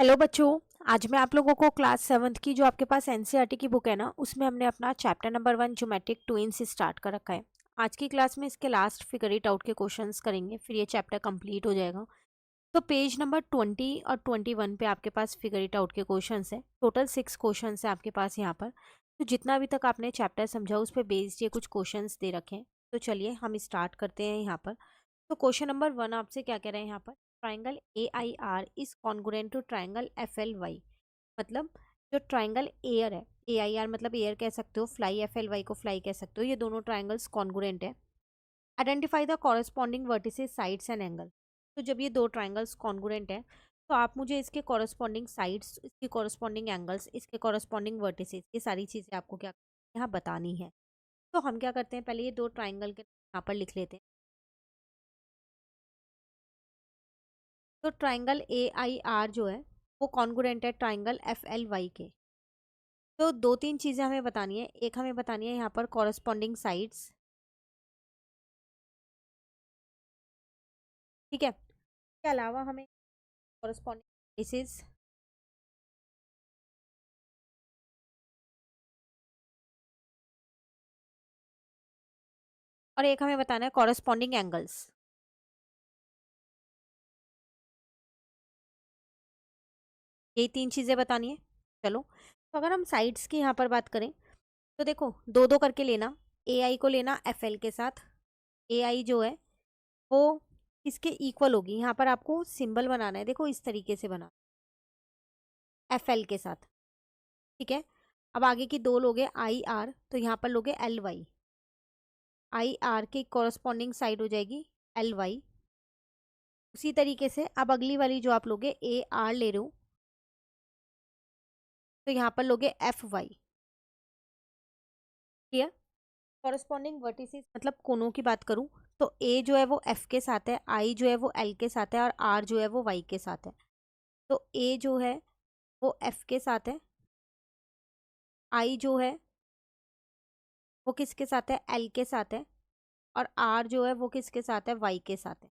Hello बच्चों। आज मैं आप लोगों को क्लास 7th की जो आपके पास एनसीईआरटी की बुक है ना, उसमें हमने अपना chapter number 1 geometric twins start कर रखा है। आज की क्लास में इसके लास्ट फिगर इट आउट के क्वेश्चंस करेंगे, फिर ये चैप्टर कंप्लीट हो जाएगा। तो पेज नंबर 20 और 21 पे आपके पास फिगर इट आउट के क्वेश्चंस है। टोटल 6 क्वेश्चंस है आपके पास यहाँ पर। तो जितना अभी तक आपने चैप्टर समझा उस पर बेस्ड ये कुछ क्वेश्चंस दे रखे हैं। तो चलिए हम स्टार्ट करते हैं यहाँ पर। तो क्वेश्चन नंबर 1 आपसे क्या कह रहे हैं यहाँ पर, triangle A I R is congruent to triangle F L Y. मतलब जो ट्राइंगल एयर है, ए आई आर मतलब एयर कह सकते हो, फ्लाई एफ एल वाई को फ्लाई कह सकते हो, ये दोनों ट्राइंगल्स कॉन्ग्रुएंट है। Identify the corresponding vertices sides and angle. तो जब ये दो ट्राइंगल्स कॉन्ग्रुएंट है तो आप मुझे इसके कॉरेस्पॉन्डिंग साइड्स, इसके कॉरेस्पॉन्डिंग एंगल्स, इसके कॉरेस्पॉन्डिंग वर्टिसेस, ये सारी चीज़ें आपको क्या यहाँ बतानी है। तो हम क्या करते हैं, पहले ये दो ट्राइंगल के यहाँ पर लिख लेते हैं। तो ट्राइंगल ए आई आर जो है वो कॉन्ग्रुएंट है ट्राइंगल एफ एल वाई के। तो दो तीन चीज़ें हमें बतानी है। एक हमें बतानी है यहाँ पर कॉरेस्पॉन्डिंग साइड्स, ठीक है। इसके अलावा हमें कॉरेस्पॉन्डिंग बेसिस, और एक हमें बताना है कॉरेस्पॉन्डिंग एंगल्स। ये तीन चीज़ें बतानी है। चलो, तो अगर हम साइड्स की यहाँ पर बात करें तो देखो दो दो करके लेना। ए आई को लेना एफ एल के साथ। ए आई जो है वो किसके इक्वल होगी, यहाँ पर आपको सिंबल बनाना है, देखो इस तरीके से बना, एफ एल के साथ, ठीक है। अब आगे की दो लोगे आई आर, तो यहाँ पर लोगे एल वाई। आई आर की कॉरस्पॉन्डिंग साइड हो जाएगी एल वाई। उसी तरीके से अब अगली वाली जो आप लोगे ए आर ले रहे हो, तो यहाँ पर लोगे F Y. Clear. Corresponding vertices मतलब कोनों की बात करूँ तो ए जो है वो एफ के साथ है, आई जो है वो एल के साथ है, और आर जो है वो वाई के साथ है। तो ए जो है वो एफ के साथ है, आई जो है वो किसके साथ है, एल के साथ है, और आर जो है वो किसके साथ है, वाई के साथ है,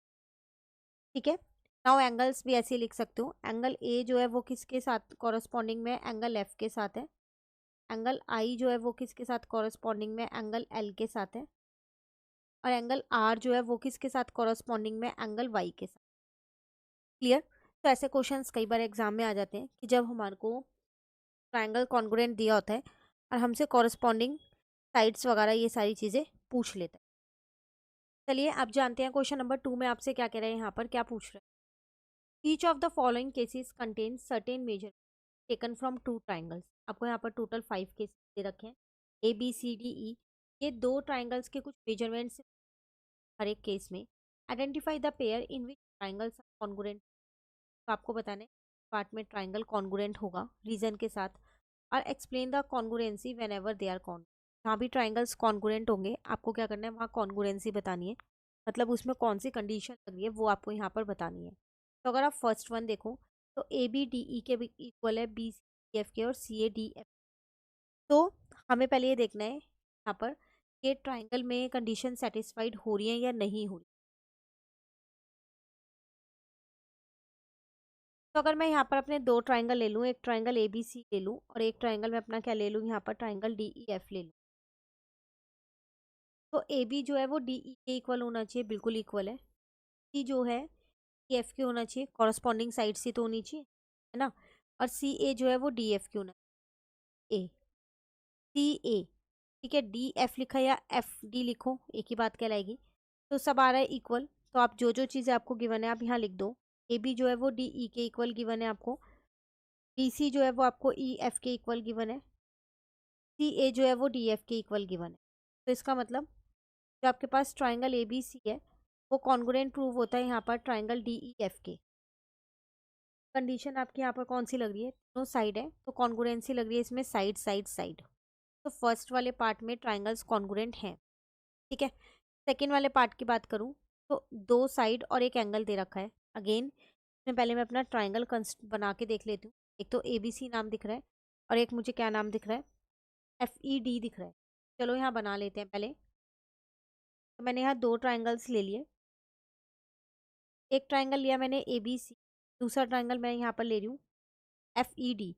ठीक है। नाउ एंगल्स भी ऐसे ही लिख सकते हो। एंगल ए जो है वो किसके साथ कॉरस्पॉन्डिंग में, एंगल एफ के साथ है। एंगल आई जो है वो किसके साथ कॉरस्पॉन्डिंग में, एंगल एल के साथ है। और एंगल आर जो है वो किसके साथ कॉरस्पॉन्डिंग में, एंगल वाई के साथ। क्लियर। तो ऐसे क्वेश्चंस कई बार एग्जाम में आ जाते हैं कि जब हमारे को ट्राइंगल कॉन्ग्रुएंट दिया होता है और हमसे कॉरस्पॉन्डिंग साइड्स वगैरह ये सारी चीज़ें पूछ लेते हैं। चलिए अब जानते हैं क्वेश्चन नंबर 2 में आपसे क्या कह रहे हैं, यहाँ पर क्या पूछ रहे हैं। Each of the following cases contain certain measure taken from two triangles. आपको यहाँ पर टोटल 5 केस दे रखे हैं, ए बी सी डी ई। ये दो ट्राइंगल्स के कुछ मेजरमेंट्स हर एक केस में। Identify the pair in which triangles are congruent. तो आपको बताना है पार्ट में ट्राइंगल कॉन्ग्रुएंट होगा रीजन के साथ। और explain the congruency whenever they are con. जहाँ भी ट्राइंगल्स कॉन्ग्रुएंट होंगे आपको क्या करना है, वहाँ कॉन्ग्रुएंसी बतानी है, मतलब उसमें कौन सी कंडीशन लग रही है वो आपको यहाँ पर बतानी है। तो अगर आप फर्स्ट वन देखो तो ए बी डी ई के इक्वल है बी सी डी एफ के और सी ए डी एफ। तो हमें पहले ये देखना है यहाँ पर कि ट्राइंगल में कंडीशन सेटिस्फाइड हो रही है या नहीं हो रही। तो अगर मैं यहाँ पर अपने दो ट्राइंगल ले लूँ, एक ट्राइंगल ए बी सी ले लूँ और एक ट्राइंगल में अपना क्या ले लूँ, यहाँ पर ट्राइंगल डी ई एफ ले लूँ। तो ए बी जो है वो डी ई के इक्वल होना चाहिए, बिल्कुल इक्वल है। सी जो है डी एफ के होना चाहिए, कॉरस्पॉन्डिंग साइड से तो होनी चाहिए, है ना। और सी ए जो है वो डी एफ के होना चाहिए, ए सी ए, ठीक है। डी एफ लिखा या एफ डी लिखो, एक ही बात कहलाएगी। तो सब आ रहा है इक्वल। तो आप जो जो चीज़ें आपको गिवन है आप यहाँ लिख दो। ए बी जो है वो डी ई के इक्वल गिवन है आपको। डी सी जो है वो आपको ई एफ के इक्वल गिवन है। सी ए जो है वो डी एफ के इक्वल गिवन है। तो इसका मतलब जो आपके पास ट्राइंगल ए बी सी है वो कॉन्ग्रुएंट प्रूव होता है यहाँ पर ट्राइंगल डी ई एफ के। कंडीशन आपकी यहाँ पर कौन सी लग रही है, दोनों साइड है तो कॉन्ग्रुएंसी लग रही है इसमें, साइड साइड साइड। तो फर्स्ट वाले पार्ट में ट्राइंगल्स कॉन्ग्रुएंट हैं, ठीक है। सेकेंड वाले पार्ट की बात करूँ तो दो साइड और एक एंगल दे रखा है। अगेन इसमें पहले मैं अपना ट्राइंगल बना के देख लेती हूँ। एक तो ए बी सी नाम दिख रहा है और एक मुझे क्या नाम दिख रहा है, एफ ई डी दिख रहा है। चलो यहाँ बना लेते हैं पहले। तो मैंने यहाँ दो ट्राइंगल्स ले लिए। एक ट्राइंगल लिया मैंने ए बी सी, दूसरा ट्राइंगल मैं यहाँ पर ले रही हूँ FED,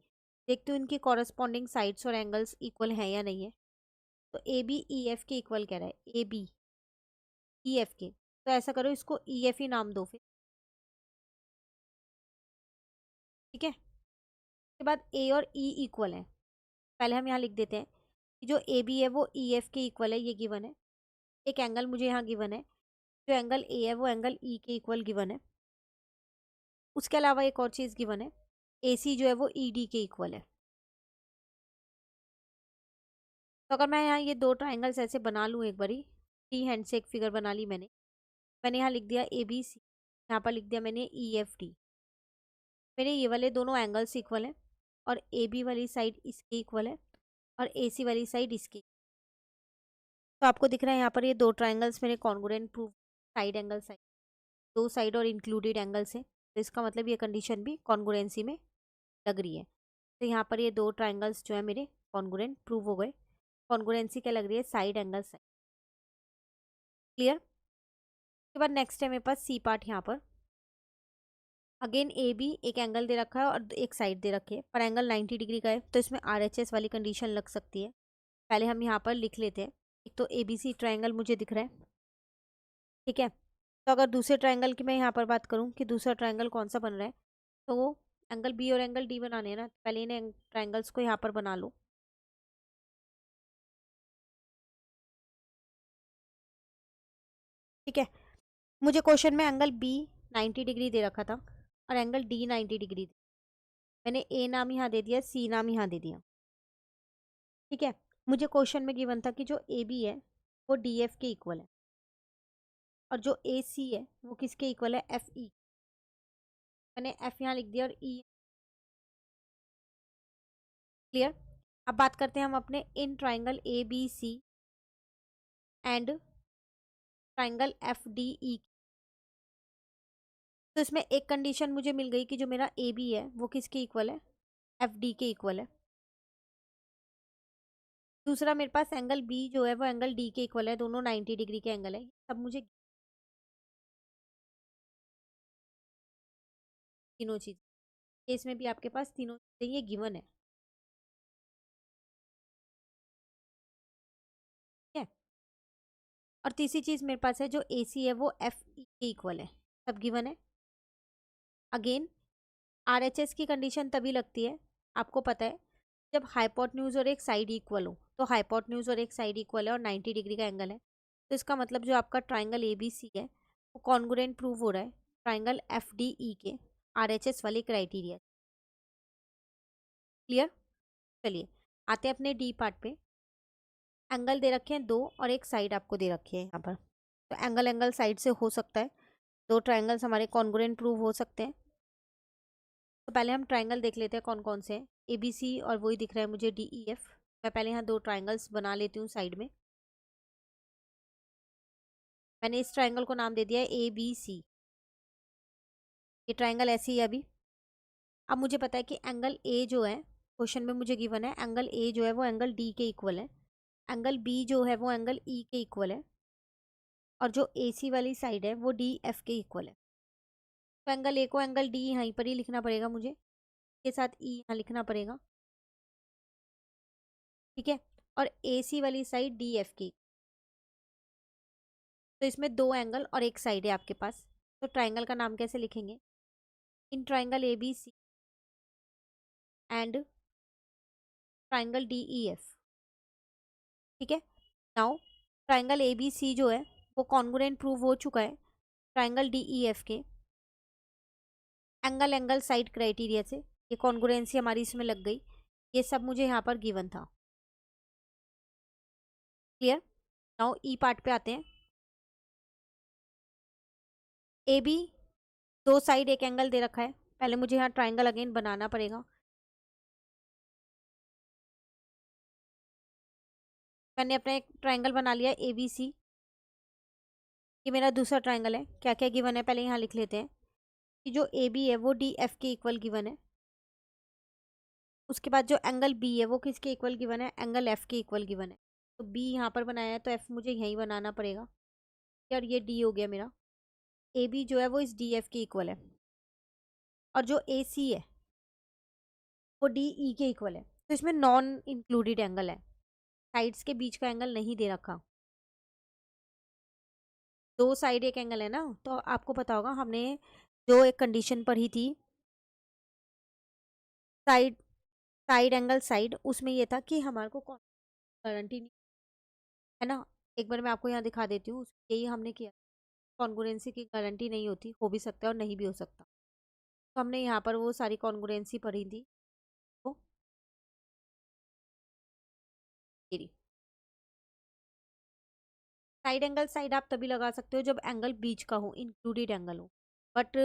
देखते हो इनकी कॉरस्पॉन्डिंग साइड्स और एंगल्स इक्वल हैं या नहीं है। तो ABEF के इक्वल कह रहा है, ABEF के, तो ऐसा करो इसको EF ही नाम दो फिर, ठीक है। उसके बाद A और E इक्वल है, पहले हम यहाँ लिख देते हैं कि जो AB है वो EF के इक्वल है, ये गिवन है। एक एंगल मुझे यहाँ गिवन है, जो एंगल A है वो एंगल E के इक्वल गिवन है। उसके अलावा एक और चीज़ गिवन है, AC जो है वो ED के इक्वल है। तो अगर मैं यहाँ ये दो ट्राइंगल्स ऐसे बना लूँ एक बारी, फ्री हैंड से एक फिगर बना ली मैंने, मैंने यहाँ लिख दिया ABC, यहाँ पर लिख दिया मैंने EFD। मेरे ये वाले दोनों एंगल्स इक्वल हैं और AB वाली साइड इसके इक्वल है और AC वाली साइड इसके। तो आपको दिख रहा है यहाँ पर ये दो ट्राइंगल्स मेरे congruent prove, side angle side, दो साइड और इंक्लूडेड एंगल्स हैं, तो इसका मतलब ये कंडीशन भी कॉन्ग्रुएंसी में लग रही है। तो यहाँ पर ये दो ट्राइंगल्स जो है मेरे कॉन्ग्रुएंट प्रूव हो गए। कॉन्ग्रुएंसी क्या लग रही है, साइड एंगल साइड। क्लियर। उसके बाद नेक्स्ट है मेरे पास सी पार्ट। यहाँ पर अगेन ए बी एक एंगल दे रखा है और एक साइड दे रखी है, पर एंगल 90 डिग्री का है, तो इसमें RHS वाली कंडीशन लग सकती है। पहले हम यहाँ पर लिख लेते हैं। एक तो ABC ट्राइंगल मुझे दिख रहा है, ठीक है। तो अगर दूसरे ट्राइंगल की मैं यहाँ पर बात करूँ कि दूसरा ट्राइंगल कौन सा बन रहा है, तो वो एंगल B और एंगल D बनाने हैं ना, पहले इन्हें ट्राइंगल्स को यहाँ पर बना लो। ठीक है, मुझे क्वेश्चन में एंगल B 90 डिग्री दे रखा था और एंगल D 90 डिग्री, मैंने A नाम यहाँ दे दिया, C नाम यहाँ दे दिया, ठीक है। मुझे क्वेश्चन में गिवन था कि जो AB है वो DF के इक्वल है और जो AC है वो किसके इक्वल है, FE। मैंने F यहाँ लिख दिया और E। क्लियर। अब बात करते हैं हम अपने in triangle ABC and triangle FDE। तो इसमें एक कंडीशन मुझे मिल गई कि जो मेरा AB है वो किसके इक्वल है, FD के इक्वल है। दूसरा मेरे पास एंगल B जो है वो एंगल D के इक्वल है, दोनों 90 डिग्री के एंगल है। सब मुझे तीनों चीज, केस में भी आपके पास तीनों चीजें ये गिवन है, ठीक है। और तीसरी चीज मेरे पास है जो AC है वो FE के इक्वल है, सब गिवन है। अगेन RHS की कंडीशन तभी लगती है, आपको पता है, जब हाइपोटेन्यूज और एक साइड इक्वल हो। तो हाइपोटेन्यूज और एक साइड इक्वल है और 90 डिग्री का एंगल है, तो इसका मतलब जो आपका ट्राइंगल ABC है वो कॉन्ग्रुएंट प्रूव हो रहा है ट्राइंगल FDE के RHS वाले क्राइटेरिया। क्लियर। चलिए आते हैं अपने D पार्ट पे। एंगल दे रखे हैं दो और एक साइड आपको दे रखी है यहाँ पर, तो एंगल एंगल साइड से हो सकता है, दो ट्राइंगल्स हमारे कॉन्ग्रुएंट प्रूव हो सकते हैं। तो पहले हम ट्राइंगल देख लेते हैं कौन कौन से हैं। ABC और वही दिख रहा है मुझे DEF। मैं पहले यहाँ दो ट्राइंगल्स बना लेती हूँ साइड में। मैंने इस ट्राइंगल को नाम दे दिया है ABC। ये ट्राइंगल ऐसे ही है अभी। अब मुझे पता है कि एंगल A जो है क्वेश्चन में मुझे गिवन है, एंगल A जो है वो एंगल D के इक्वल है, एंगल B जो है वो एंगल E के इक्वल है और जो AC वाली साइड है वो DF के इक्वल है। तो एंगल A को एंगल D यहीं पर ही लिखना पड़ेगा मुझे, के साथ E यहाँ लिखना पड़ेगा, ठीक है। और AC वाली साइड DF की। तो इसमें दो एंगल और एक साइड है आपके पास, तो ट्राइंगल का नाम कैसे लिखेंगे, in triangle ABC and triangle DEF, ठीक है। नाउ ट्राइंगल ABC जो है वो कॉन्ग्रुएंट प्रूव हो चुका है ट्राइंगल DEF के एंगल एंगल साइड क्राइटेरिया से, ये कॉन्ग्रुएंसी हमारी इसमें लग गई। ये सब मुझे यहाँ पर गिवन था। क्लियर। नाउ ई पार्ट पे आते हैं। AB दो साइड एक एंगल दे रखा है, पहले मुझे यहाँ ट्राइंगल अगेन बनाना पड़ेगा। मैंने अपना एक ट्राइंगल बना लिया ABC, ये मेरा दूसरा ट्राइंगल है। क्या क्या गिवन है पहले यहाँ लिख लेते हैं कि जो AB है वो DF के इक्वल गिवन है। उसके बाद जो एंगल B है वो किसके इक्वल गिवन है, एंगल F के इक्वल गिवन है। तो B यहाँ पर बनाया है तो F मुझे यहीं बनाना पड़ेगा, और ये D हो गया मेरा। AB जो है वो इस DF के इक्वल है और जो AC है वो डी ई के इक्वल है, तो इसमें नॉन इंक्लूडेड एंगल है, साइड्स के बीच का एंगल नहीं दे रखा। दो साइड एक एंगल है ना, तो आपको पता होगा हमने जो एक कंडीशन पढ़ी थी साइड साइड एंगल साइड, उसमें ये था कि हमारे को गारंटी नहीं है ना। एक बार मैं आपको यहाँ दिखा देती हूँ, यही हमने किया, कॉन्ग्रुएंसी की गारंटी नहीं होती, हो भी सकता है और नहीं भी हो सकता। तो हमने यहाँ पर वो सारी कॉन्ग्रुएंसी पढ़ी थी, तो साइड एंगल साइड आप तभी लगा सकते हो जब एंगल बीच का हो, इंक्लूडेड एंगल हो, बट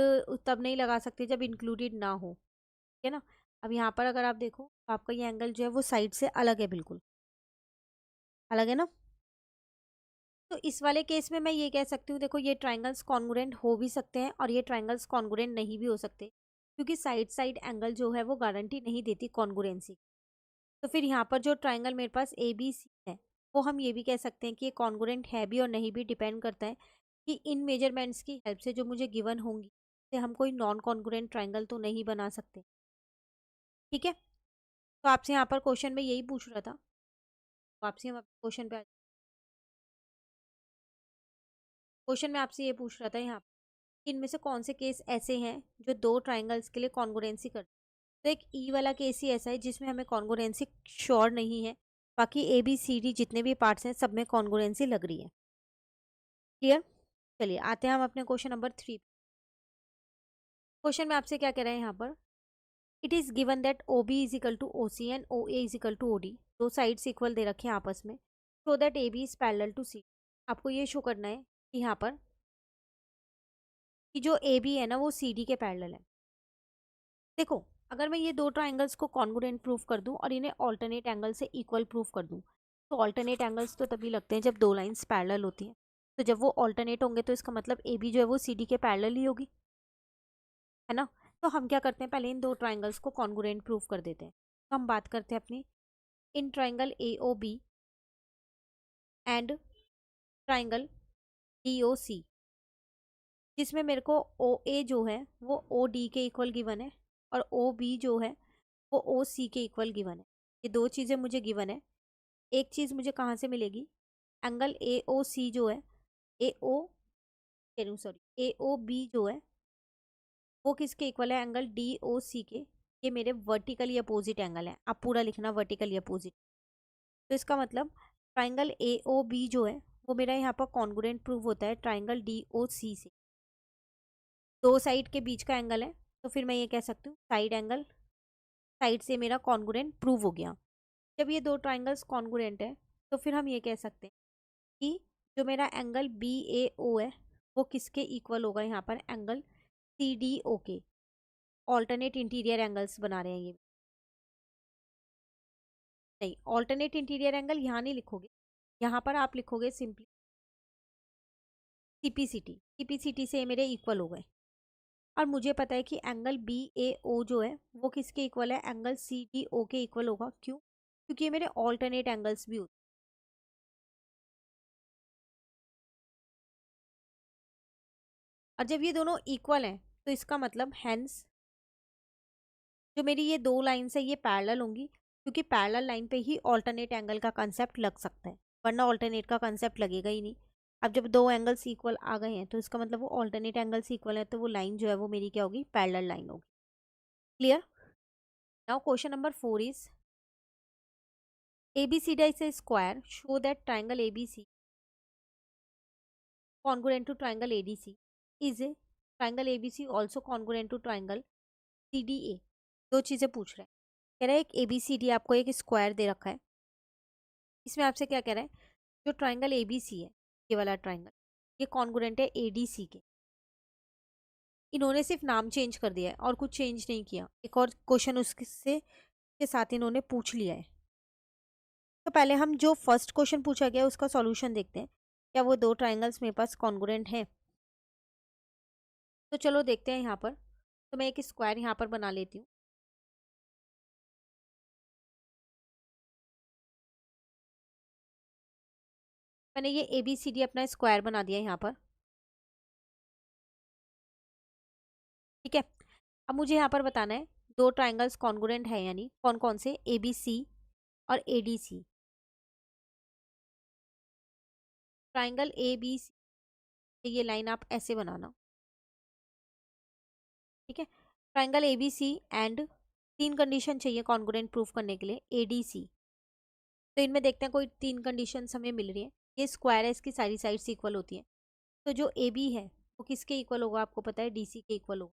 तब नहीं लगा सकते जब इंक्लूडेड ना हो, ठीक है ना। अब यहाँ पर अगर आप देखो तो आपका ये एंगल जो है वो साइड से अलग है, बिल्कुल अलग है ना। तो इस वाले केस में मैं ये कह सकती हूँ, देखो ये ट्राइंगल्स कॉन्ग्रुएंट हो भी सकते हैं और ये ट्राइंगल्स कॉन्ग्रुएंट नहीं भी हो सकते, क्योंकि साइड साइड एंगल जो है वो गारंटी नहीं देती कॉन्ग्रुएंसी। तो फिर यहाँ पर जो ट्राइंगल मेरे पास ए बी सी है, वो हम ये भी कह सकते हैं कि ये कॉन्ग्रुएंट है भी और नहीं भी, डिपेंड करता है कि इन मेजरमेंट्स की हेल्प से जो मुझे गिवन होंगी से हम कोई नॉन कॉन्ग्रुएंट ट्राइंगल तो नहीं बना सकते, ठीक है। तो आपसे यहाँ पर क्वेश्चन में यही पूछ रहा था, वापसी हम क्वेश्चन पे क्वेश्चन में आपसे ये पूछ रहा था यहाँ कि इनमें से कौन से केस ऐसे हैं जो दो ट्राइंगल्स के लिए कॉन्ग्रुएंसी करते हैं। तो एक ई वाला केस ही ऐसा है जिसमें हमें कॉन्ग्रुएंसी श्योर नहीं है, बाकी ए बी सी डी जितने भी पार्ट्स हैं सब में कॉन्ग्रुएंसी लग रही है। क्लियर। चलिए आते हैं हम अपने क्वेश्चन नंबर 3। क्वेश्चन में आपसे क्या कह रहे हैं यहाँ पर, it is given that O B is equal to O C and O A is equal to O D, दो साइड्स इक्वल दे रखे हैं आपस में, so that A B is parallel to C. आपको ये शो करना है कि यहाँ पर कि जो ए बी है ना वो सी डी के पैरेलल है। देखो अगर मैं ये दो ट्राइंगल्स को कॉन्ग्रुएंट प्रूफ कर दूं और इन्हें ऑल्टरनेट एंगल से इक्वल प्रूफ कर दूं, तो ऑल्टरनेट एंगल्स तो तभी लगते हैं जब दो लाइंस पैरेलल होती हैं। तो जब वो ऑल्टरनेट होंगे तो इसका मतलब ए बी जो है वो सी डी के पैरेलल ही होगी, है ना। तो हम क्या करते हैं, पहले इन दो ट्राइंगल्स को कॉन्ग्रुएंट प्रूफ कर देते हैं। तो हम बात करते हैं अपनी इन triangle A O B and triangle D O C, जिसमें मेरे को ओ ए जो है वो ओ डी के इक्वल गिवन है और ओ बी जो है वो ओ सी के इक्वल गिवन है। ये दो चीज़ें मुझे गिवन है। एक चीज़ मुझे कहाँ से मिलेगी, एंगल ए ओ सी जो है, ए ओ सॉरी ए ओ बी जो है वो किसके इक्वल है, एंगल डी ओ सी के। ये मेरे वर्टिकली अपोजिट एंगल है, आप पूरा लिखना वर्टिकली अपोजिट। तो इसका मतलब ट्राइंगल ए ओ बी जो है वो मेरा यहाँ पर कॉन्ग्रुएंट प्रूव होता है ट्राइंगल डी ओ सी से। दो साइड के बीच का एंगल है, तो फिर मैं ये कह सकती हूँ साइड एंगल साइड से मेरा कॉन्ग्रुएंट प्रूव हो गया। जब ये दो ट्राइंगल्स कॉन्ग्रुएंट है तो फिर हम ये कह सकते हैं कि जो मेरा एंगल बी ए ओ है वो किसके इक्वल होगा, यहाँ पर एंगल सी डी ओ के। ऑल्टरनेट इंटीरियर एंगल्स बना रहे हैं ये, नहीं ऑल्टरनेट इंटीरियर एंगल यहाँ नहीं लिखोगे, यहाँ पर आप लिखोगे सिंपली सीपीसीटी। सीपीसीटी से मेरे इक्वल हो गए। और मुझे पता है कि एंगल बी ए ओ जो है वो किसके इक्वल है, एंगल सी डी ओ के इक्वल होगा। क्यों, क्योंकि ये मेरे ऑल्टरनेट एंगल्स भी होते हैं। और जब ये दोनों इक्वल हैं तो इसका मतलब हैंस जो मेरी ये दो लाइन्स है ये पैरेलल होंगी, क्योंकि पैरेलल लाइन पे ही ऑल्टरनेट एंगल का कंसेप्ट लग सकता है, वरना ऑल्टरनेट का कंसेप्ट लगेगा ही नहीं। अब जब दो एंगल्स इक्वल आ गए हैं तो इसका मतलब वो ऑल्टरनेट एंगल्स इक्वल है, तो वो लाइन जो है वो मेरी क्या होगी, पैरेलल लाइन होगी। Clear. Now question number 4 is ABCD is a square. Show that triangle ABC congruent to triangle ADC. Is a triangle ABC also congruent to triangle CDA? दो चीजें पूछ रहे हैं। कह रहा है एक ABCD आपको एक स्क्वायर दे रखा है, इसमें आपसे क्या कह रहा है, जो ट्राइंगल ABC है ये वाला ट्राइंगल ये कॉन्ग्रुएंट है ADC के। इन्होंने सिर्फ नाम चेंज कर दिया है और कुछ चेंज नहीं किया। एक और क्वेश्चन उसके के साथ इन्होंने पूछ लिया है। तो पहले हम जो फर्स्ट क्वेश्चन पूछा गया उसका सॉल्यूशन देखते हैं, क्या वो दो ट्राइंगल्स मेरे पास कॉन्ग्रुएंट हैं। तो चलो देखते हैं यहाँ पर। तो मैं एक स्क्वायर यहाँ पर बना लेती हूँ। मैंने ये ABCD अपना स्क्वायर बना दिया यहाँ पर, ठीक है। अब मुझे यहाँ पर बताना है दो ट्राइंगल्स कॉन्ग्रुएंट है, यानी कौन कौन से, ए बी सी और A D C. Triangle A B C, ये लाइन आप ऐसे बनाना, ठीक है। Triangle A B C and तीन कंडीशन चाहिए कॉन्ग्रुएंट प्रूफ करने के लिए, ए डी सी। तो इनमें देखते हैं कोई तीन कंडीशन हमें मिल रही है। ये स्क्वायर है, इसकी सारी साइड्स इक्वल होती हैं। तो जो ए बी है वो किसके इक्वल होगा, आपको पता है डी सी के इक्वल होगा।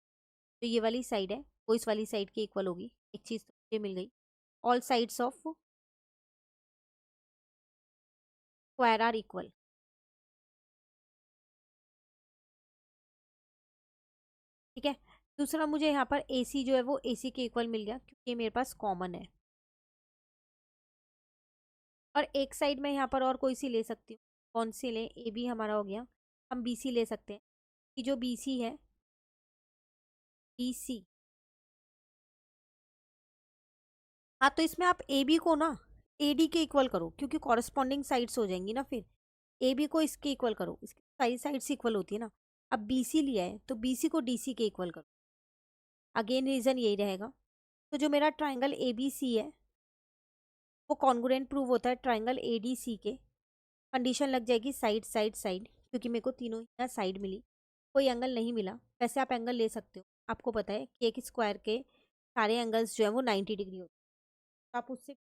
तो ये वाली साइड है वो इस वाली साइड के इक्वल होगी। एक चीज तो मुझे मिल गई, all sides of square are equal. ठीक है। दूसरा मुझे यहाँ पर ए सी जो है वो ए सी के इक्वल मिल गया, क्योंकि ये मेरे पास कॉमन है। और एक साइड में यहाँ पर और कोई सी ले सकती हूँ, कौन सी ले, ए बी हमारा हो गया, हम बी सी ले सकते हैं। कि जो बी सी है, बी सी, हाँ तो इसमें आप ए बी को ना ए डी के इक्वल करो, क्योंकि कॉरेस्पॉन्डिंग साइड्स हो जाएंगी ना। फिर ए बी को इसके इक्वल करो, इसकी सारी साइड्स इक्वल होती है ना। अब बी सी लिया है तो बी सी को डी सी के इक्वल करो। अगेन रीजन यही रहेगा। तो जो मेरा ट्राइंगल ए बी सी है वो कॉन्ग्रुएंट प्रूव होता है ट्राइंगल ए डी सी के। कंडीशन लग जाएगी साइड साइड साइड, क्योंकि मेरे को तीनों ही साइड मिली, कोई एंगल नहीं मिला। वैसे आप एंगल ले सकते हो, आपको पता है कि एक स्क्वायर के सारे एंगल्स जो है वो 90 डिग्री होते हैं। तो आप उससे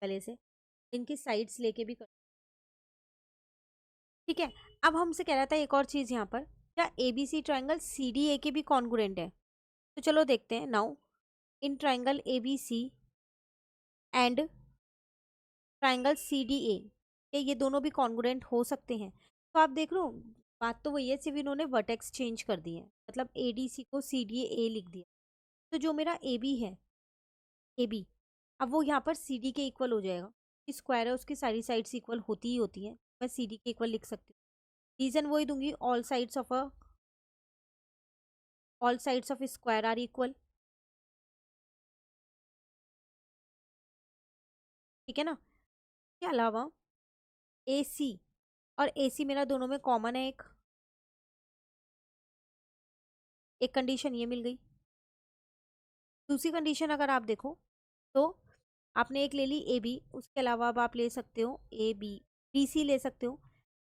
पहले से इनकी साइड्स लेके भी कर, ठीक है। अब हमसे कह रहा था एक और चीज़ यहाँ पर, क्या A B C triangle C D A के भी कॉन्ग्रुएंट है। तो चलो देखते हैं। Now in triangle A B C and triangle C D A, ये दोनों भी कॉन्ग्रुएंट हो सकते हैं। तो आप देख लो, बात तो वही है, सिर्फ इन्होंने वर्टेक्स चेंज कर दिए हैं, मतलब ए डी सी को सी डी ए लिख दिया। तो जो मेरा ए बी है, ए बी, अब वो यहाँ पर सी डी के इक्वल हो जाएगा। स्क्वायर है उसकी सारी साइड्स इक्वल होती ही होती हैं, मैं सी डी के इक्वल लिख सकती हूँ। रीजन वही दूंगी, all sides of square are equal, ठीक है ना। के अलावा ए सी और ए सी मेरा दोनों में कॉमन है, एक कंडीशन ये मिल गई। दूसरी कंडीशन अगर आप देखो तो आपने एक ले ली ए बी, उसके अलावा अब आप ले सकते हो ए बी, बी सी ले सकते हो।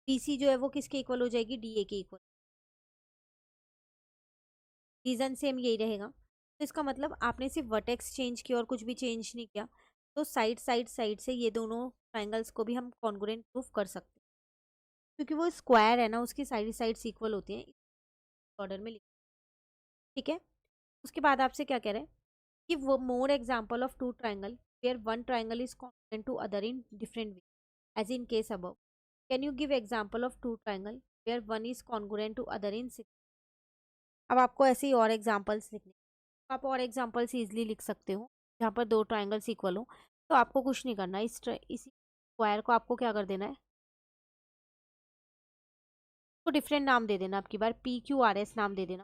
बी सी जो है वो किसके इक्वल हो जाएगी, डी ए के इक्वल। रीजन सेम यही रहेगा। तो इसका मतलब आपने सिर्फ वर्टेक्स चेंज किया और कुछ भी चेंज नहीं किया। तो साइड साइड साइड से ये दोनों ट्राइंगल्स को भी हम कॉन्ग्रुएंट प्रूफ कर सकते हैं, क्योंकि वो स्क्वायर है ना, उसकी साइड साइड्स इक्वल होती हैं। ऑर्डर में लिख, ठीक है। उसके बाद आपसे क्या कह रहे हैं कि वो more example of two triangle where one triangle is congruent to other in different way as in case above. Can you give example of two triangle where one is congruent to other in six. अब आपको ऐसे ही और examples लिखने, आप और examples easily लिख सकते हो जहाँ पर दो ट्राइंगल्स इक्वल हो। तो आपको कुछ नहीं करना, इसी स्क्वायर को आपको क्या कर देना है, तो डिफरेंट नाम दे देना, आपकी बार पी क्यू आर एस नाम दे देना।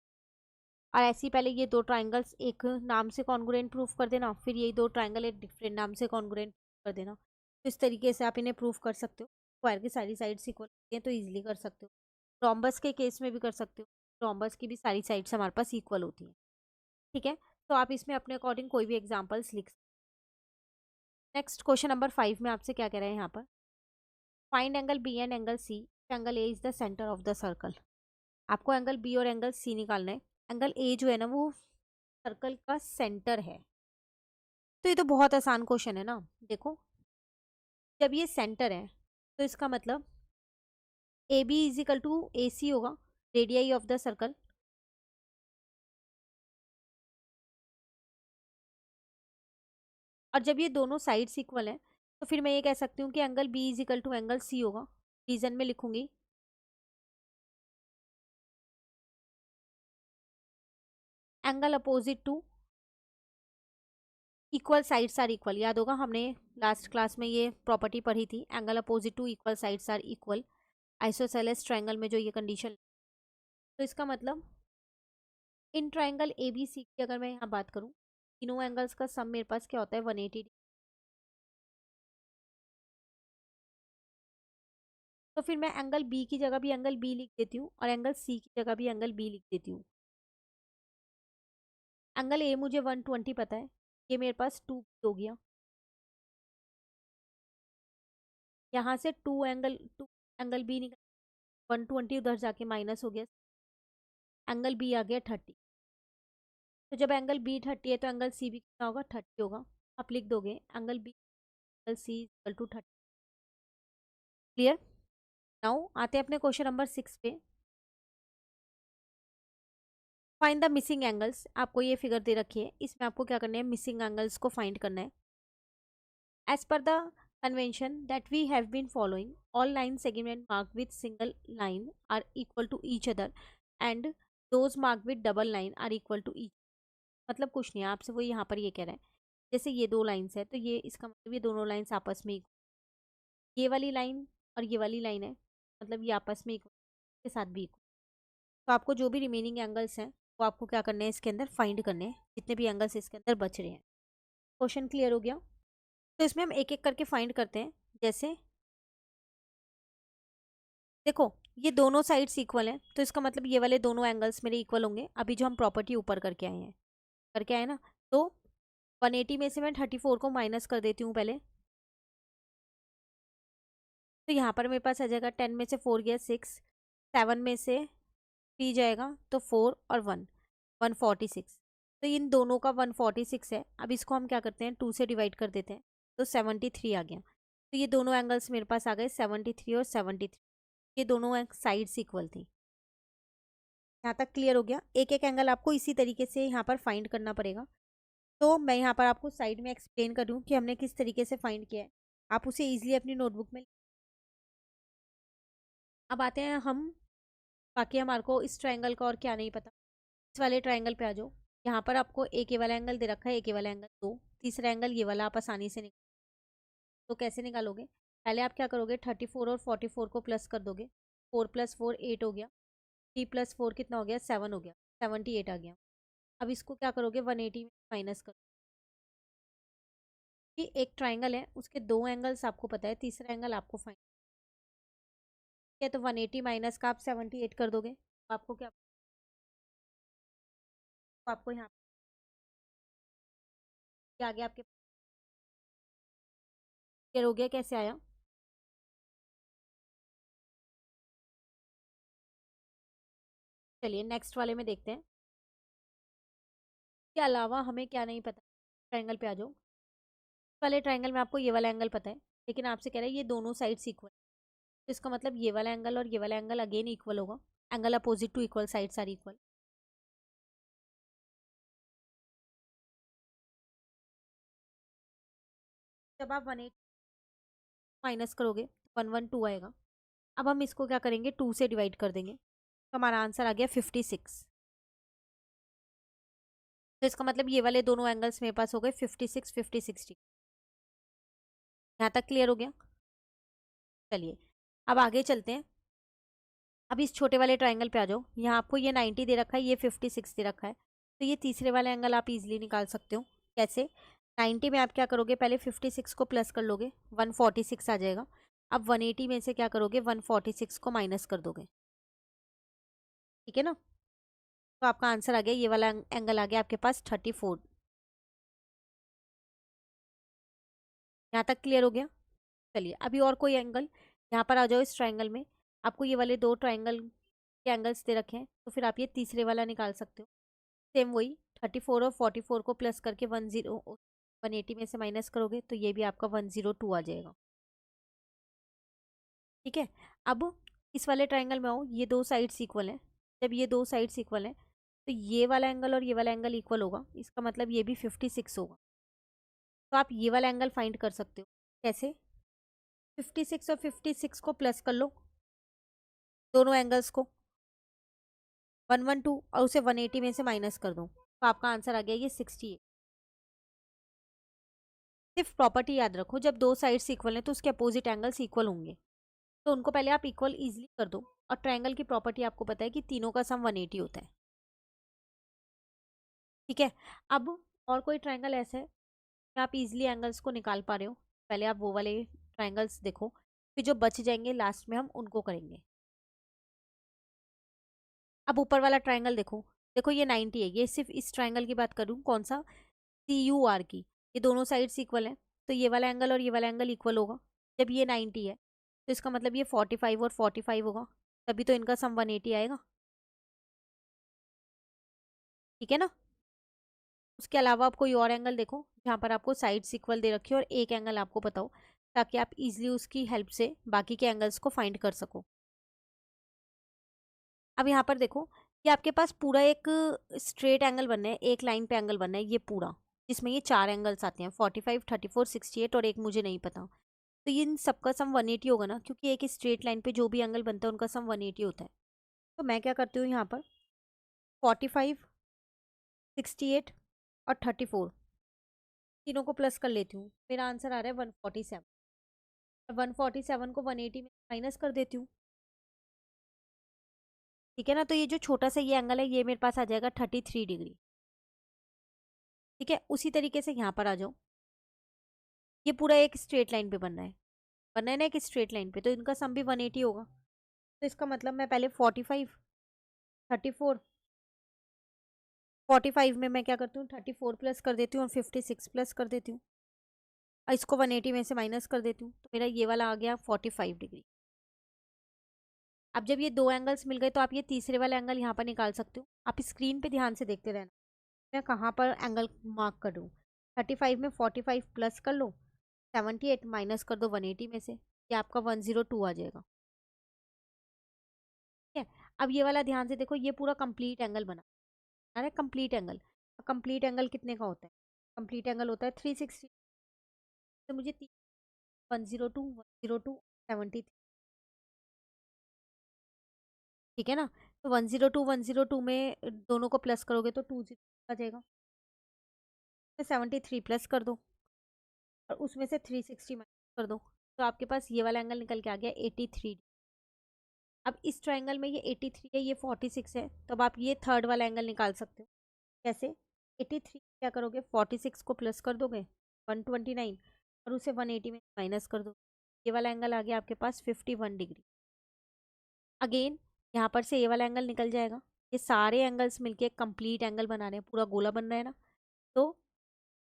और ऐसे ही पहले ये दो ट्राइंगल्स एक नाम से कॉन्ग्रुएंट प्रूफ कर देना, फिर यही दो ट्राइंगल एक डिफरेंट नाम से कॉन्ग्रुएंट कर देना। तो इस तरीके से आप इन्हें प्रूफ कर सकते हो। स्क्वायर की सारी साइड्स इक्वल होती हैं तो ईजिली कर सकते हो। रोम्बस के केस में भी कर सकते हो, रोम्बस की भी सारी साइड्स हमारे पास इक्वल होती हैं, ठीक है। तो आप इसमें अपने अकॉर्डिंग कोई भी एग्जाम्पल्स लिख सकते हो। नेक्स्ट क्वेश्चन नंबर 5 में आपसे क्या कह रहे हैं यहाँ पर, find angle B and angle C, angle A is the centre of the circle. आपको एंगल बी और एंगल सी निकालना है। एंगल ए जो है ना वो सर्कल का सेंटर है। तो ये तो बहुत आसान क्वेश्चन है ना। देखो, जब ये सेंटर है तो इसका मतलब A B is equal to A C होगा, रेडियाई ऑफ द सर्कल। और जब ये दोनों साइड्स इक्वल है तो फिर मैं ये कह सकती हूँ कि angle B is equal to angle C होगा। रीजन में लिखूंगी, angle opposite to equal sides are equal. याद होगा हमने लास्ट क्लास में ये प्रॉपर्टी पढ़ी थी, angle opposite to equal sides are equal isosceles triangle में जो ये कंडीशन। तो इसका मतलब इन ट्रायंगल ए बी सी की अगर मैं यहाँ बात करूँ, तीनों एंगल्स का सम मेरे पास क्या होता है, 180। तो फिर मैं एंगल बी की जगह भी एंगल बी लिख देती हूँ और एंगल सी की जगह भी एंगल बी लिख देती हूँ। एंगल ए मुझे 120 पता है, ये मेरे पास 2 हो गया, यहाँ से 2 एंगल बी निकल, 120 उधर जाके माइनस हो गया, एंगल बी आ गया 30। तो जब एंगल बी 30 है तो एंगल सी भी कितना होगा, 30 होगा। आप लिख दोगे angle B angle C equal to 30। Clear. Now आते हैं अपने क्वेश्चन नंबर 6 पे। Find the missing angles. आपको ये फिगर दे रखी है, इसमें आपको क्या करना है, मिसिंग एंगल्स को फाइंड करना है। As per the convention that we have been following, all line segment marked with single line are equal to each other and those marked with double line are equal to each। मतलब कुछ नहीं है, आपसे वो यहाँ पर ये कह रहा है, जैसे ये दो लाइन्स है तो ये इसका मतलब ये दोनों लाइन्स आपस में ये वाली लाइन और ये वाली लाइन है, मतलब ये आपस में इक्वल के साथ भी इक्वल। तो आपको जो भी रिमेनिंग एंगल्स हैं वो आपको क्या करने हैं, इसके अंदर फाइंड करने हैं, जितने भी एंगल्स इसके अंदर बच रहे हैं। क्वेश्चन क्लियर हो गया। तो इसमें हम एक एक करके फाइंड करते हैं। जैसे देखो ये दोनों साइड्स इक्वल हैं, तो इसका मतलब ये वाले दोनों एंगल्स मेरे इक्वल होंगे। अभी जो हम प्रॉपर्टी ऊपर करके आए ना, तो 180 में से मैं 34 को माइनस कर देती हूँ पहले। तो यहाँ पर मेरे पास आ जाएगा 10 में से 4 गया 6, 7 में से 3 जाएगा तो 4 और 1 146। तो इन दोनों का 146 है। अब इसको हम क्या करते हैं, 2 से डिवाइड कर देते हैं, तो 73 आ गया। तो ये दोनों एंगल्स मेरे पास आ गए 73 और 73, ये दोनों साइड्स इक्वल थी। यहाँ तक क्लियर हो गया। एक एक एंगल आपको इसी तरीके से यहाँ पर फाइंड करना पड़ेगा। तो मैं यहाँ पर आपको साइड में एक्सप्लेन कर दूँ कि हमने किस तरीके से फाइंड किया है, आप उसे ईजिली अपनी नोटबुक में। अब आते हैं हम, बाकी हमारे को इस ट्राइंगल का और क्या नहीं पता। इस वाले ट्राइंगल पे आ जाओ। यहाँ पर आपको एक ये वाला एंगल दे रखा है, एक ये वाला एंगल 2, तीसरा एंगल ये वाला आप आसानी से निकाल। तो कैसे निकालोगे, पहले आप क्या करोगे, 34 और 44 को प्लस कर दोगे। 4 + 4 8 हो गया, 3 + 4 कितना हो गया, 7 हो गया, 78 आ गया। अब इसको क्या करोगे, 180 में माइनस करो। कि एक ट्राइंगल है, उसके दो एंगल्स आपको पता है, तीसरा एंगल आपको फाइंड है। तो 180 माइनस का आप 78 कर दोगे, तो आपको क्या, तो आपको यहाँ पे आ गया, आपके क्लियर हो गया कैसे आया। चलिए नेक्स्ट वाले में देखते हैं। इसके अलावा हमें क्या नहीं पता, ट्राइंगल पे आ जाओ। इस वाले ट्राइंगल में आपको ये वाला एंगल पता है, लेकिन आपसे कह रहा है ये दोनों साइड्स इक्वल। तो इसका मतलब ये वाला एंगल और ये वाला एंगल अगेन इक्वल होगा। Angle opposite to equal sides are equal. जब आप 180 माइनस करोगे 112 आएगा। अब हम इसको क्या करेंगे, 2 से डिवाइड कर देंगे, तो हमारा आंसर आ गया 56। तो इसका मतलब ये वाले दोनों एंगल्स मेरे पास हो गए 56 50 60। यहाँ तक क्लियर हो गया। चलिए अब आगे चलते हैं। अब इस छोटे वाले ट्राइंगल पे आ जाओ। यहाँ आपको ये 90 दे रखा है, ये 56 दे रखा है, तो ये तीसरे वाला एंगल आप इजीली निकाल सकते हो। कैसे, 90 में आप क्या करोगे, पहले 56 को प्लस कर लोगे, 146 आ जाएगा। अब 180 में से क्या करोगे, 146 को माइनस कर दोगे। ठीक है ना, तो आपका आंसर आ गया, ये वाला एंगल आ गया आपके पास 34। यहाँ तक क्लियर हो गया। चलिए अभी और कोई एंगल, यहाँ पर आ जाओ। इस ट्राइंगल में आपको ये वाले दो ट्राइंगल के एंगल्स दे रखे हैं, तो फिर आप ये तीसरे वाला निकाल सकते हो। सेम वही 34 और 44 को प्लस करके 180 में से माइनस करोगे, तो ये भी आपका 102 आ जाएगा। ठीक है, अब इस वाले ट्राइंगल में आओ। ये दो साइड्स इक्वल हैं, जब ये दो साइड्स इक्वल हैं तो ये वाला एंगल और ये वाला एंगल इक्वल होगा, इसका मतलब ये भी 56 होगा। तो आप ये वाला एंगल फाइंड कर सकते हो। कैसे, 56 और 56 को प्लस कर लो, दोनों एंगल्स को, 112, और उसे 180 में से माइनस कर दो, तो आपका आंसर आ गया ये 68। सिर्फ प्रॉपर्टी याद रखो, जब दो साइड्स इक्वल हैं तो उसके अपोजिट एंगल्स इक्वल होंगे, तो उनको पहले आप इक्वल इजीली कर दो। और ट्रायंगल की प्रॉपर्टी आपको पता है कि तीनों का सम 180 होता है। ठीक है, अब और कोई ट्रायंगल ऐसा है कि आप इजीली एंगल्स को निकाल पा रहे हो, पहले आप वो वाले ट्रायंगल्स देखो, फिर जो बच जाएंगे लास्ट में हम उनको करेंगे। अब ऊपर वाला ट्रायंगल देखो, देखो ये 90 है, ये सिर्फ इस ट्राइंगल की बात करूँ, कौन सा, CUR की। ये दोनों साइड्स इक्वल है, तो ये वाला एंगल और ये वाला एंगल इक्वल होगा। जब ये 90 है तो इसका मतलब ये 45 और 45 होगा, तभी तो इनका सम 180 आएगा। ठीक है ना। उसके अलावा आप कोई और एंगल देखो जहाँ पर आपको साइड्स इक्वल दे रखी है और एक एंगल आपको बताओ, ताकि आप इजीली उसकी हेल्प से बाकी के एंगल्स को फाइंड कर सको। अब यहाँ पर देखो, ये आपके पास पूरा एक स्ट्रेट एंगल बनना है, एक लाइन पे एंगल बनना है ये पूरा, जिसमें ये 4 एंगल्स आते हैं, 45, 34, 68 और एक मुझे नहीं पता। तो ये इन सबका सम 180 होगा ना, क्योंकि एक स्ट्रेट लाइन पे जो भी एंगल बनता है उनका सम 180 होता है। तो मैं क्या करती हूँ यहाँ पर, 45, 68 और 34 तीनों को प्लस कर लेती हूँ, मेरा आंसर आ रहा है 147। 147 को 180 में माइनस कर देती हूँ। ठीक है ना। तो ये जो छोटा सा ये एंगल है, ये मेरे पास आ जाएगा 33 डिग्री। ठीक है, उसी तरीके से यहाँ पर आ जाओ, ये पूरा एक स्ट्रेट लाइन पे बनना है ना एक स्ट्रेट लाइन पे, तो इनका सम भी 180 होगा। तो इसका मतलब मैं पहले 45, 34, 45 में मैं क्या करती हूँ, 34 प्लस कर देती हूँ और 56 प्लस कर देती हूँ, और इसको 180 में से माइनस कर देती हूँ, तो मेरा ये वाला आ गया 45 डिग्री। अब जब ये दो एंगल्स मिल गए, तो आप ये तीसरे वाला एंगल यहाँ पर निकाल सकते हो। आप स्क्रीन पे ध्यान से देखते रहना, मैं कहाँ पर एंगल मार्क कर दूँ। 35 में 45 प्लस कर लो, 78 माइनस कर दो 180 में से, ये आपका 102 आ जाएगा। ठीक है। अब ये वाला ध्यान से देखो, ये पूरा कंप्लीट एंगल बना, अरे कंप्लीट एंगल, कंप्लीट एंगल कितने का होता है, कंप्लीट एंगल होता है 360। तो मुझे 102, 102, 73। ठीक है ना। तो 102, 102 में दोनों को प्लस करोगे तो 20 आ जाएगा, तो 73 प्लस कर दो और उसमें से 360 माइनस कर दो, तो आपके पास ये वाला एंगल निकल के आ गया 83। अब इस ट्राइंगल में ये 83 है, ये 46 है, तो अब आप ये थर्ड वाला एंगल निकाल सकते हो। कैसे, 83 क्या करोगे, 46 को प्लस कर दोगे 129 और उसे 180 में माइनस कर दो, ये वाला एंगल आ गया आपके पास 51 डिग्री। अगेन यहाँ पर से ये वाला एंगल निकल जाएगा, ये सारे एंगल्स मिलके एक कंप्लीट एंगल बना रहे हैं, पूरा गोला बन रहा है ना। तो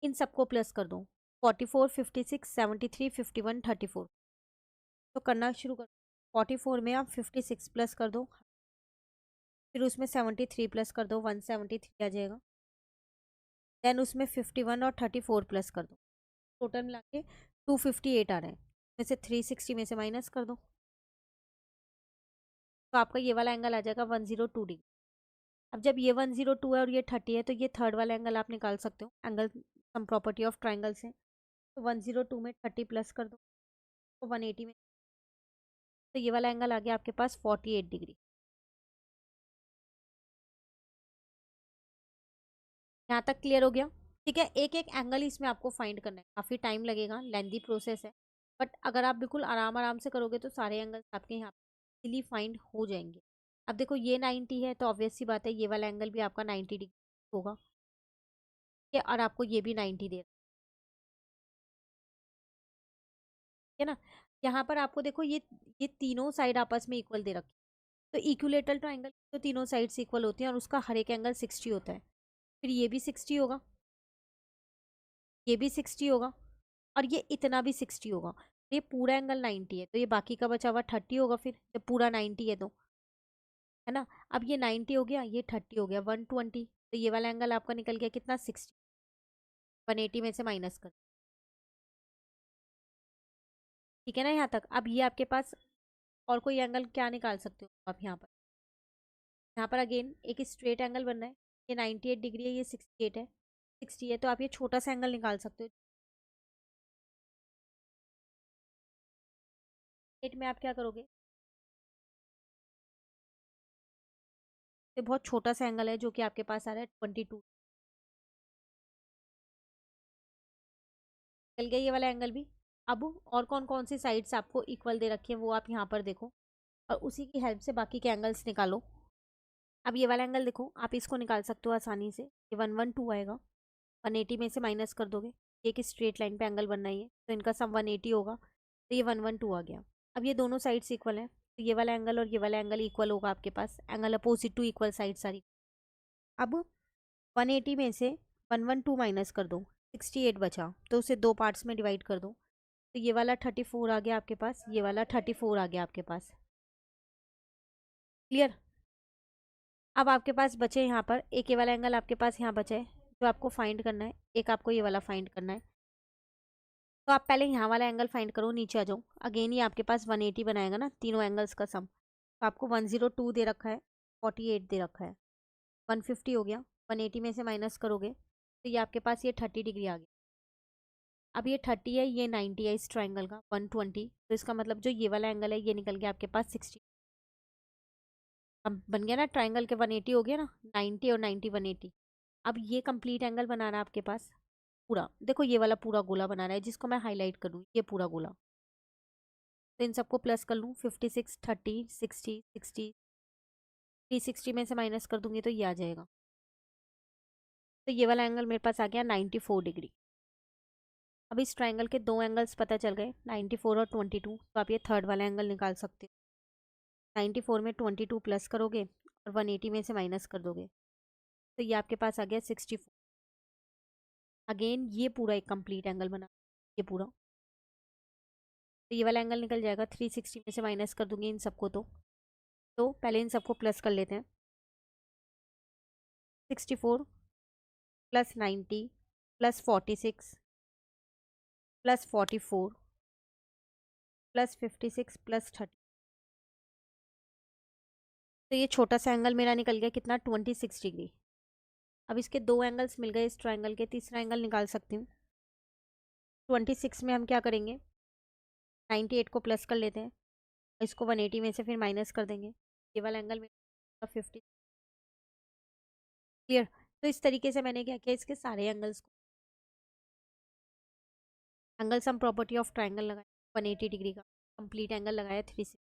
इन सबको प्लस कर दो, 44, 56, 73, 51, 34। तो करना शुरू कर, 44 में आप 56 प्लस कर दो, फिर उसमें 73 प्लस कर दो, 173 आ जाएगा। देन उसमें 51 और 34 प्लस कर दो, टोटल मिला के 258 आ रहे हैं, में से 360 में से माइनस कर दो, तो आपका ये वाला एंगल आ जाएगा 102 डिग्री। अब जब ये 102 है और ये 30 है, तो ये थर्ड वाला एंगल आप निकाल सकते हो, angle sum property of triangle से। तो 102 में 30 प्लस कर दो, तो 180 में, तो ये वाला एंगल आ गया आपके पास 48 डिग्री। यहाँ तक क्लियर हो गया। ठीक है, एक एक एंगल इसमें आपको फाइंड करना है, काफ़ी टाइम लगेगा, लेंदी प्रोसेस है, बट अगर आप बिल्कुल आराम आराम से करोगे तो सारे एंगल्स आपके यहाँ इजीली फाइंड हो जाएंगे। अब देखो ये 90 है, तो ऑब्वियस सी बात है ये वाला एंगल भी आपका 90 डिग्री होगा। ठीक है, और आपको ये भी 90 दे रहा है ना। यहाँ पर आपको देखो ये तीनों साइड आपस में इक्वल दे रखी है, तो इक्विलेटरल ट्राइंगल तो तीनों साइड्स इक्वल होती हैं और उसका हर एक एंगल 60 होता है, फिर ये भी 60 होगा, ये भी 60 होगा और ये इतना भी 60 होगा। ये पूरा एंगल 90 है, तो ये बाकी का बचा हुआ 30 होगा, फिर जब पूरा 90 है तो, है ना। अब ये 90 हो गया, ये 30 हो गया, 120, तो ये वाला एंगल आपका निकल गया कितना, 60, 180 में से माइनस कर। ठीक है ना यहाँ तक। अब ये आपके पास और कोई एंगल क्या निकाल सकते हो आप यहाँ पर, यहाँ पर अगेन एक स्ट्रेट एंगल बनना है, ये 98 डिग्री है, ये 68 है, 60 है, तो आप ये छोटा सा एंगल निकाल सकते हो। 8 में आप क्या करोगे, ये बहुत छोटा सा एंगल है जो कि आपके पास आ रहा है 22, चल गया ये वाला एंगल भी। अब और कौन कौन सी साइड्स आपको इक्वल दे रखी है वो आप यहाँ पर देखो, और उसी की हेल्प से बाकी के एंगल्स निकालो। अब ये वाला एंगल देखो, आप इसको निकाल सकते हो आसानी से, ये 112 आएगा, 180 में से माइनस कर दोगे, एक स्ट्रेट लाइन पे एंगल बनना ही है, तो इनका सम 180 होगा, तो ये 112 आ गया। अब ये दोनों साइड्स इक्वल हैं, तो ये वाला एंगल और ये वाला एंगल इक्वल होगा आपके पास, angle opposite to equal side sorry. अब 180 में से 112 माइनस कर दो, 68 बचा, तो उसे दो पार्ट्स में डिवाइड कर दो। तो ये वाला 34 आ गया आपके पास, ये वाला 34 आ गया आपके पास। क्लियर। अब आपके पास बचे यहाँ पर एक ये वाला एंगल आपके पास यहाँ बचा है जो आपको फाइंड करना है, एक आपको ये वाला फाइंड करना है। तो आप पहले यहाँ वाला एंगल फाइंड करो, नीचे आ जाओ। अगेन ये आपके पास 180 बनाएगा ना, तीनों एंगल्स का सम। तो आपको 102 दे रखा है, 48 दे रखा है, 150 हो गया। 180 में से माइनस करोगे तो ये आपके पास ये 30 डिग्री आ गया। अब ये 30 है, ये 90 है इस ट्राइंगल का, 120। तो इसका मतलब जो ये वाला एंगल है ये निकल गया आपके पास 60। अब बन गया ना ट्राइंगल के 180 हो गया ना, 90 और 90 180। अब ये कंप्लीट एंगल बनाना है आपके पास पूरा। देखो ये वाला पूरा गोला बनाना है जिसको मैं हाईलाइट करूँ, ये पूरा गोला। तो इन सबको प्लस कर लूँ, 56 30 60 60, 360 में से माइनस कर दूंगी तो ये आ जाएगा। तो ये वाला एंगल मेरे पास आ गया 94 डिग्री। अब इस ट्राइंगल के दो एंगल्स पता चल गए, 94 और 22। तो आप ये थर्ड वाला एंगल निकाल सकते हो। 94 में 22 प्लस करोगे और 180 में से माइनस कर दोगे तो ये आपके पास आ गया 64। अगेन ये पूरा एक कंप्लीट एंगल बना, ये पूरा। तो ये वाला एंगल निकल जाएगा, 360 में से माइनस कर दूंगी इन सबको। तो पहले इन सबको प्लस कर लेते हैं। 64 plus 90 plus 46 plus 44 plus 56 plus 30। तो ये छोटा सा एंगल मेरा निकल गया कितना, 26 डिग्री। अब इसके दो एंगल्स मिल गए इस ट्राइंगल के, तीसरा एंगल निकाल सकती हूँ। 26 में हम क्या करेंगे, 98 को प्लस कर लेते हैं, इसको 180 में से फिर माइनस कर देंगे। ये वाला एंगल मेरा 50। क्लियर। तो इस तरीके से मैंने क्या किया, इसके सारे एंगल्स को, angle sum property of triangle लगाया 180 डिग्री का, कंप्लीट एंगल लगाया 360,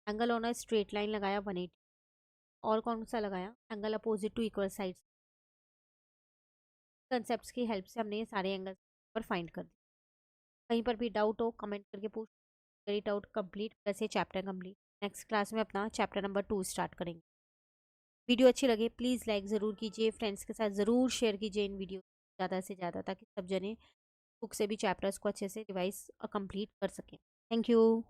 angle on a straight line लगाया 180, और कौन सा लगाया, angle opposite to equal sides. Concept की हेल्प से हमने ये सारे एंगल्स पर फाइंड कर दिए। कहीं पर भी डाउट हो कमेंट करके पूछ। वेरी डाउट कंप्लीट, वैसे चैप्टर कंप्लीट। नेक्स्ट क्लास में अपना चैप्टर नंबर 2 स्टार्ट करेंगे। वीडियो अच्छी लगे प्लीज़ लाइक ज़रूर कीजिए, फ्रेंड्स के साथ ज़रूर शेयर कीजिए इन वीडियो ज़्यादा से ज़्यादा, ताकि सब जने बुक से भी चैप्टर्स को अच्छे से रिवाइज और कंप्लीट कर सकें। Thank you.